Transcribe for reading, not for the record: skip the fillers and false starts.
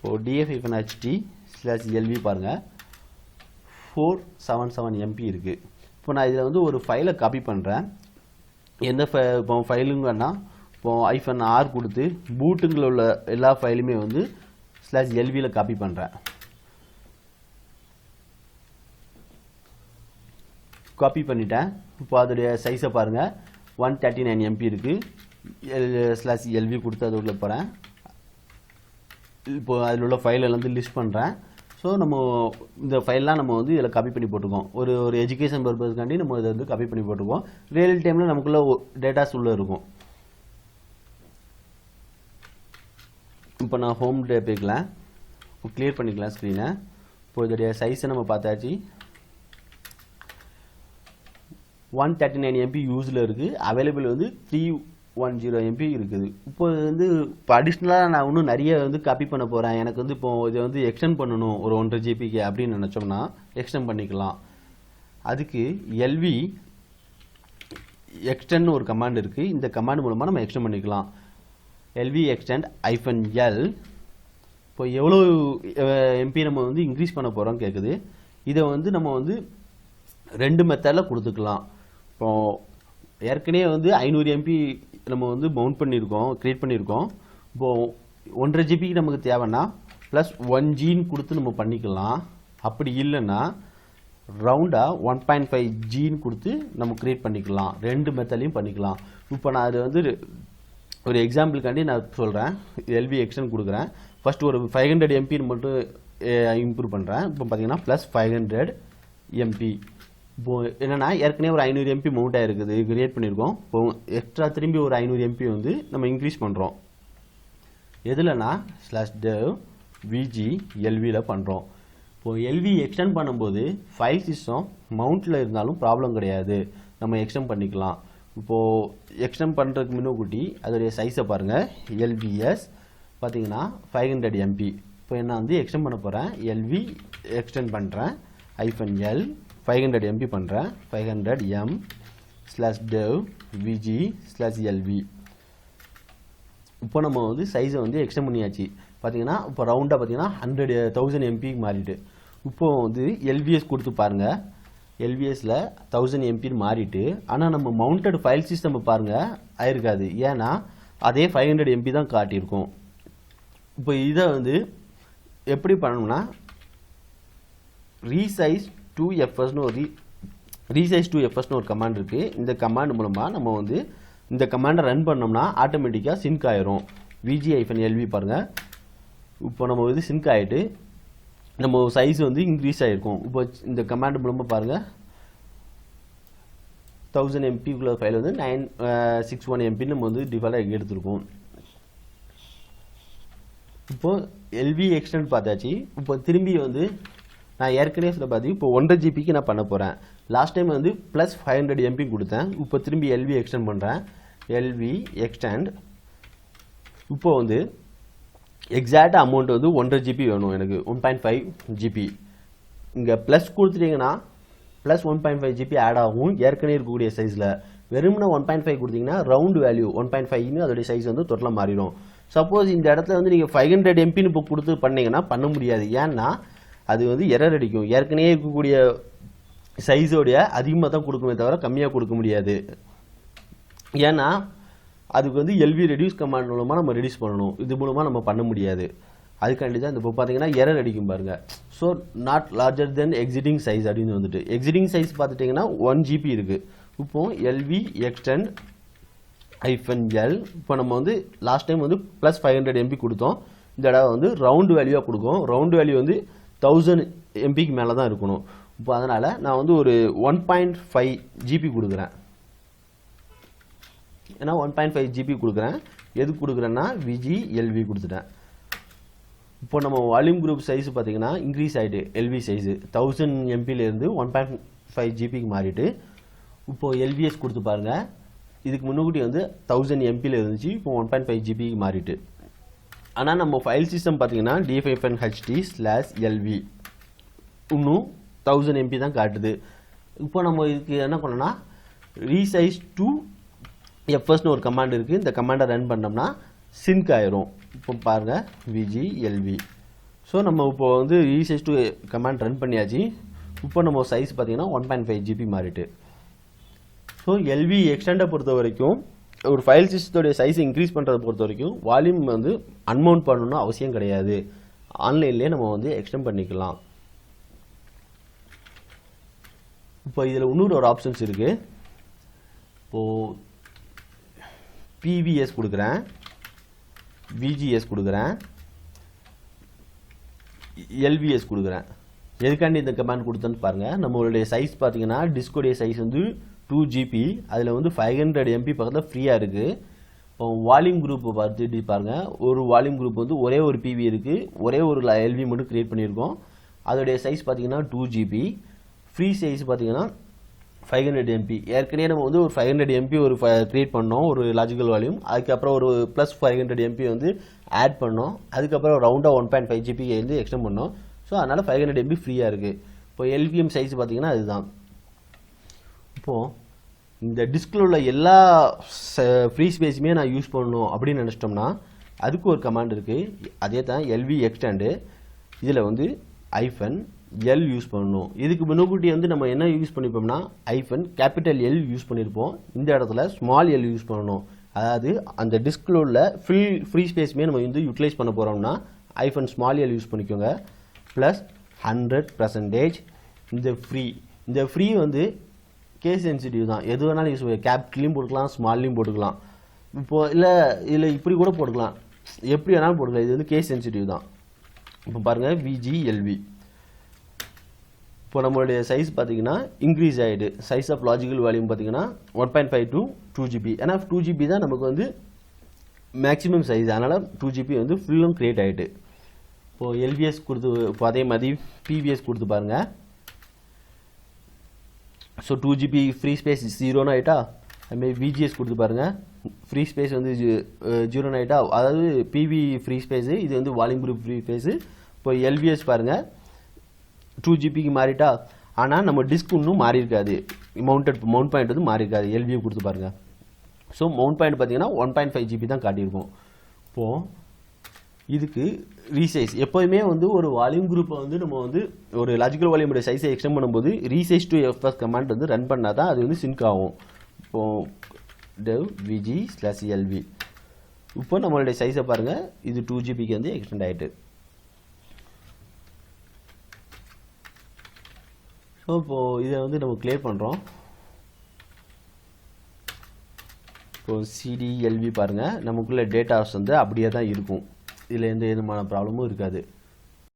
இப்போது df-ht/lv பாருங்கள் 477 MB இருக்குது. இப்போ நான் இதில் வந்து ஒரு ஃபைலை காப்பி பண்ணுறேன். எந்த இப்போ ஃபைலுங்கன்னா இப்போ -r கொடுத்து பூட்டுங்களில் உள்ள எல்லா ஃபைலுமே வந்து /lvல காப்பி பண்ணுறேன். காப்பி பண்ணிட்டேன். இப்போ அதோடைய சைஸை பாருங்கள் 139 MB இருக்குது. /lv கொடுத்து அது உள்ள போகிறேன். இப்போ அதில் உள்ள ஃபைல் வந்து லிஸ்ட் பண்ணுறேன். ஸோ நம்ம இந்த ஃபைல்லாம் நம்ம வந்து இதில் காப்பி பண்ணி போட்டுக்கோம். ஒரு எஜுகேஷன் பர்பஸ்க்காண்டி நம்ம இதை வந்து காப்பி பண்ணி போட்டுருக்கோம். ரியல் டைமில் நமக்குள்ள டேட்டாஸ் உள்ளே இருக்கும். இப்போ நான் ஹோம் டே போய்க்கலாம். இப்போ கிளியர் பண்ணிக்கலாம் ஸ்க்ரீனை. இப்போ இதோடைய சைஸை நம்ம பார்த்தாச்சு. 139 MB யூஸில் இருக்குது. அவைலபிள் வந்து 310 MB இருக்குது. இப்போ வந்து இப்போ அடிஷ்னலாக நான் இன்னும் நிறைய வந்து காப்பி பண்ண போகிறேன். எனக்கு வந்து இப்போ இதை வந்து எக்ஸ்டெண்ட் பண்ணணும் ஒரு 1.5 GBக்கு அப்படின்னு நினச்சோம்னா எக்ஸ்டெண்ட் பண்ணிக்கலாம். அதுக்கு LV எக்ஸ்டெண்ட் ஒரு கமாண்ட் இருக்குது. இந்த கமாண்ட் மூலமாக நம்ம எக்ஸ்டெண்ட் பண்ணிக்கலாம். LV extend -l. இப்போ எவ்வளோ MP நம்ம வந்து இன்க்ரீஸ் பண்ண போகிறோம் கேட்குது. இதை வந்து நம்ம வந்து 2 மெத்தடில் கொடுத்துக்கலாம். இப்போ ஏற்கனவே வந்து 500 MB நம்ம வந்து மவுண்ட் பண்ணியிருக்கோம், க்ரியேட் பண்ணியிருக்கோம். இப்போது 1.5 GBக்கு நமக்கு தேவைன்னா +1G கொடுத்து நம்ம பண்ணிக்கலாம். அப்படி இல்லைன்னா ரவுண்டாக 1.5G கொடுத்து நம்ம க்ரியேட் பண்ணிக்கலாம். 2 மெத்தட்லையும் பண்ணிக்கலாம். இப்போ நான் அது வந்து ஒரு எக்ஸாம்பிளுக்காண்டி நான் சொல்கிறேன். LV எக்ஸ்டெண்ட் கொடுக்குறேன். ஃபஸ்ட்டு ஒரு 500 MB மட்டும் இம்ப்ரூவ் பண்ணுறேன். இப்போ பார்த்தீங்கன்னா +500 MB. இப்போது என்னென்னா ஏற்கனவே ஒரு 500 MB மவுண்ட் ஆகிருக்குது, கிரியேட் பண்ணியிருக்கோம். இப்போ எக்ஸ்ட்ரா திரும்பி ஒரு 500 MB வந்து நம்ம இன்க்ரீஸ் பண்ணுறோம். எதுலனா /dev vg LVல பண்ணுறோம். இப்போது LV எக்ஸ்டெண்ட் பண்ணும்போது ஃபைல் சிஸ்டம் மவுண்ட்டில் இருந்தாலும் ப்ராப்ளம் கிடையாது, நம்ம எக்ஸ்டெண்ட் பண்ணிக்கலாம். இப்போது எக்ஸ்டெண்ட் பண்ணுறதுக்கு முன்னக்கூட்டி அதோடைய சைஸை பாருங்கள். LVS பார்த்தீங்கன்னா 500 MB. இப்போ என்ன வந்து எக்ஸ்டெண்ட் பண்ண போகிறேன். LV எக்ஸ்டெண்ட் பண்ணுறேன். -l 500 MB பண்ணுறேன். 500 M /dev vg /lv. இப்போ நம்ம வந்து சைஸை வந்து எக்ஸ்டெண்ட் பண்ணியாச்சு. பார்த்தீங்கன்னா இப்போ ரவுண்டாக பார்த்தீங்கன்னா 1000 MB மாறிட்டு. இப்போ வந்து LVS கொடுத்து பாருங்கள். LVSல 1000 MB மாறிட்டு, ஆனால் நம்ம மவுண்டட் ஃபைல் சிஸ்டம் பாருங்கள் ஆயிருக்காது. ஏன்னா அதே 500 MB தான் காட்டியிருக்கோம். இப்போ இதை வந்து எப்படி பண்ணணும்னா resize to fsன்னு ஒரு கமாண்ட் இருக்குது. இந்த கமாண்ட் மூலமாக நம்ம வந்து இந்த கமாண்டை ரன் பண்ணோம்னா ஆட்டோமேட்டிக்காக சிங்க் ஆயிரும். vg-lv பாருங்கள். இப்போ நம்ம வந்து சிங்க் ஆகிட்டு நம்ம சைஸ் வந்து இன்க்ரீஸ் ஆகிருக்கும். இப்போ இந்த கமாண்ட் மூலமாக பாருங்கள் 1000 MB உள்ள ஃபைல் வந்து 961 MB நம்ம வந்து டிஃபால்ட்டாக எடுத்துருக்கோம். இப்போது LV எக்ஸ்டெண்ட் பார்த்தாச்சு. இப்போ திரும்பி வந்து நான் ஏற்கனவே சொல்ல பார்த்து இப்போ 1.5 GBக்கு நான் பண்ண போகிறேன். லாஸ்ட் டைம் வந்து +500 MB கொடுத்தேன். இப்போ திரும்பி LV எக்ஸ்டெண்ட் பண்ணுறேன். LV extend. இப்போ வந்து எக்ஸாக்ட் அமௌண்ட் வந்து 1.5 GB வேணும் எனக்கு. 1.5 GB இங்கே ப்ளஸ் கொடுத்துட்டிங்கன்னா +1.5 GB ஆட் ஆகும் ஏற்கனவே இருக்கக்கூடிய சைஸில். வெறும்னா 1.5 கொடுத்தீங்கன்னா ரவுண்ட் வேல்யூ 1.5ன்னு அதோடைய சைஸ் வந்து டோட்டலாக மாறிடும். சப்போஸ் இந்த இடத்துல வந்து நீங்கள் 500 MBன்னு இப்போ கொடுத்து பண்ணிங்கன்னா பண்ண முடியாது. ஏன்னா அது வந்து எரர் அடிக்கும். ஏற்கனவே இருக்கக்கூடிய சைஸோடைய அதிகமாக தான் கொடுக்குமே தவிர கம்மியாக கொடுக்க முடியாது. ஏன்னா அதுக்கு வந்து LV ரெடியூஸ் கமாண்ட் மூலமாக நம்ம ரெடியூஸ் பண்ணணும். இது மூலமாக நம்ம பண்ண முடியாது. அதுக்காண்டி தான் இந்த இப்போ பார்த்தீங்கன்னா எரர் அடிக்கும் பாருங்கள். So not larger than exiting size அப்படின்னு வந்துட்டு எக்ஸிட்டிங் சைஸ் பார்த்துட்டிங்கன்னா 1 GB இருக்குது. இப்போ LV எக்ஸ்டெண்ட் -l. இப்போ நம்ம வந்து லாஸ்ட் டைம் வந்து +500 MB கொடுத்தோம். இந்த தடவை வந்து ரவுண்ட் வேல்யூவாக கொடுக்கும். ரவுண்ட் வேல்யூ வந்து 1000 MBக்கு மேலே தான் இருக்கணும். இப்போ அதனால் நான் வந்து ஒரு 1.5 GB கொடுக்குறேன். ஏன்னா 1.5 GB கொடுக்குறேன். எது கொடுக்குறேன்னா vg-lv கொடுத்துட்டேன். இப்போ நம்ம வால்யூம் குரூப் சைஸ் பார்த்தீங்கன்னா இன்க்ரீஸ் ஆகிட்டு. LV சைஸு 1000 MBலேருந்து 1.5 GBக்கு மாறிட்டு. இப்போது LVS கொடுத்து பாருங்கள். இதுக்கு முன்னாடி வந்து 1000 MBயில் இருந்துச்சு. இப்போ 1.5 GBக்கு மாறிட்டு. ஆனால் நம்ம ஃபைல் சிஸ்டம் பார்த்தீங்கன்னா df-ht/lv இன்னும் 1000 MB தான் காட்டுது. இப்போ நம்ம இதுக்கு என்ன பண்ணோன்னா resize to fsன்னு ஒரு கமாண்ட் இருக்குது. இந்த கமாண்டை ரன் பண்ணோம்னா சிங்க் ஆயிரும். இப்போ பாருங்கள் vg-lv. ஸோ நம்ம இப்போ வந்து ரீசைஸ் டு கமாண்ட் ரன் பண்ணியாச்சு. இப்போ நம்ம சைஸ் பார்த்தீங்கன்னா 1.5 GB மாறிட்டு. ஸோ எல்வி எக்ஸ்டெண்டை பொறுத்த வரைக்கும் ஒரு ஃபைல் சிஸ்டத்தோடைய சைஸ் இன்க்ரீஸ் பண்ணுறதை பொறுத்த வரைக்கும் வால்யூம் வந்து அன்மவுண்ட் பண்ணணும்னு அவசியம் கிடையாது. ஆன்லைன்லேயே நம்ம வந்து எக்ஸ்டெண்ட் பண்ணிக்கலாம். இப்போ இதில் இன்னொரு ஒரு ஆப்ஷன்ஸ் இருக்குது. இப்போது பிவிஎஸ் கொடுக்குறேன், விஜிஎஸ் கொடுக்குறேன், எல்விஎஸ் கொடுக்குறேன். எதுக்காண்டி இந்த கமாண்ட் கொடுத்தேன்னு பாருங்கள். நம்மளுடைய சைஸ் பார்த்தீங்கன்னா டிஸ்கோடைய சைஸ் வந்து 2 GB, அதில் வந்து 500 MB பக்கத்தில் ஃப்ரீயாக இருக்குது. இப்போ வால்யூம் குரூப்பை பார்த்துட்டு பாருங்கள். ஒரு வால்யூம் குரூப் வந்து ஒரே ஒரு பிவி இருக்குது, ஒரே ஒரு எல்வி மட்டும் க்ரியேட் பண்ணியிருக்கோம். அதோடைய சைஸ் பார்த்தீங்கன்னா 2 GB. ஃப்ரீ சைஸ் பார்த்தீங்கன்னா 500 MB. ஏற்கனவே நம்ம வந்து ஒரு 500 MB ஒரு க்ரியேட் பண்ணோம், ஒரு லாஜிக்கல் வால்யூம். அதுக்கப்புறம் ஒரு ப்ளஸ் 500 MB வந்து ஆட் பண்ணோம். அதுக்கப்புறம் ரவுண்டாக 1.5 GB வந்து எக்ஸ்டெண்ட் பண்ணோம். ஸோ அதனால் 500 MB ஃப்ரீயாக இருக்குது. இப்போ எல்விஎம் சைஸ் பார்த்தீங்கன்னா அதுதான். இப்போது இந்த டிஸ்கில் உள்ள எல்லா ஃப்ரீ ஸ்பேஸுமே நான் யூஸ் பண்ணணும் அப்படின்னு நினச்சிட்டோம்னா அதுக்கு ஒரு கமாண்ட் இருக்குது. அதே தான் எல்வி எக்ஸ்டெண்டு. இதில் வந்து -L யூஸ் பண்ணணும். இதுக்கு முன்னாடி வந்து நம்ம என்ன யூஸ் பண்ணிப்போம்னா -L யூஸ் பண்ணியிருப்போம். இந்த இடத்துல ஸ்மால் எல் யூஸ் பண்ணணும். அதாவது அந்த டிஸ்கில் உள்ள ஃப்ரீ ஸ்பேஸுமே நம்ம வந்து யூட்டிலைஸ் பண்ண போகிறோம்னா -small l யூஸ் பண்ணிக்கோங்க. ப்ளஸ் 100%. இந்த ஃப்ரீ வந்து கேஸ் சென்சிட்டிவ் தான். எது வேணாலும் யூஸ் பண்ணி கேப்லையும் போட்டுக்கலாம், ஸ்மால்லையும் போட்டுக்கலாம். இப்போது இல்லை இப்படி கூட போட்டுக்கலாம், எப்படி வேணாலும் போட்டுக்கலாம். இது வந்து கேஸ் சென்சிட்டிவ் தான். இப்போ பாருங்கள் VGLV. இப்போ நம்மளுடைய சைஸ் பார்த்தீங்கன்னா இன்க்ரீஸ் ஆகிடு. சைஸ் ஆஃப் லாஜிக்கல் வால்யூம் பார்த்தீங்கன்னா 1.5 to 2 GB. ஏன்னா 2 GB தான் நமக்கு வந்து மேக்ஸிமம் சைஸ். அதனால் 2 GB வந்து ஃபுல்லும் க்ரியேட் ஆகிட்டு. இப்போது எல்விஎஸ் கொடுத்து இப்போ அதே மாதிரி பிவிஎஸ் கொடுத்து பாருங்கள். ஸோ 2 GB ஃப்ரீ ஸ்பேஸ் 0 ஆகிட்டா. அதுமாதிரி விஜிஎஸ் கொடுத்து பாருங்கள், ஃப்ரீ ஸ்பேஸ் வந்து 0 ஆகிட்டா. அதாவது பிவி ஃப்ரீ ஸ்பேஸு, இது வந்து வால்யூம் குரூப் ஃப்ரீ ஸ்பேஸு. இப்போ எல்விஎஸ் பாருங்கள் 2 GBக்கு மாறிட்டா. ஆனால் நம்ம டிஸ்க் இன்னும் மாறி இருக்காது. மவுண்ட் பாயிண்ட் வந்து மாறி இருக்காது. எல்வியை கொடுத்து பாருங்கள். ஸோ மவுண்ட் பாயிண்ட் பார்த்தீங்கன்னா 1.5 GB தான் காட்டியிருக்கும். இப்போது இதுக்கு ரீசைஸ் எப்போதுமே வந்து ஒரு வால்யூம் குரூப்பை வந்து நம்ம வந்து ஒரு லாஜிக்கல் வால்யூமோட சைஸை எக்ஸ்டெண்ட் பண்ணும்போது ரீசைஸ் டு எஃப்எஸ் கமாண்ட் வந்து ரன் பண்ணால் தான் அது வந்து சிங்க் ஆகும். இப்போது dev vg/lv. இப்போ நம்மளுடைய சைஸை பாருங்கள், இது 2 GBக்கு வந்து எக்ஸ்டெண்ட் ஆகிட்டு. ஸோ இப்போது இதை வந்து நம்ம கிளியர் பண்ணுறோம். இப்போது cd lv பாருங்கள், நமக்குள்ள டேட்டாஸ் வந்து அப்படியே தான் இருக்கும். இதில் எந்த விதமான ப்ராப்ளமும் இருக்காது.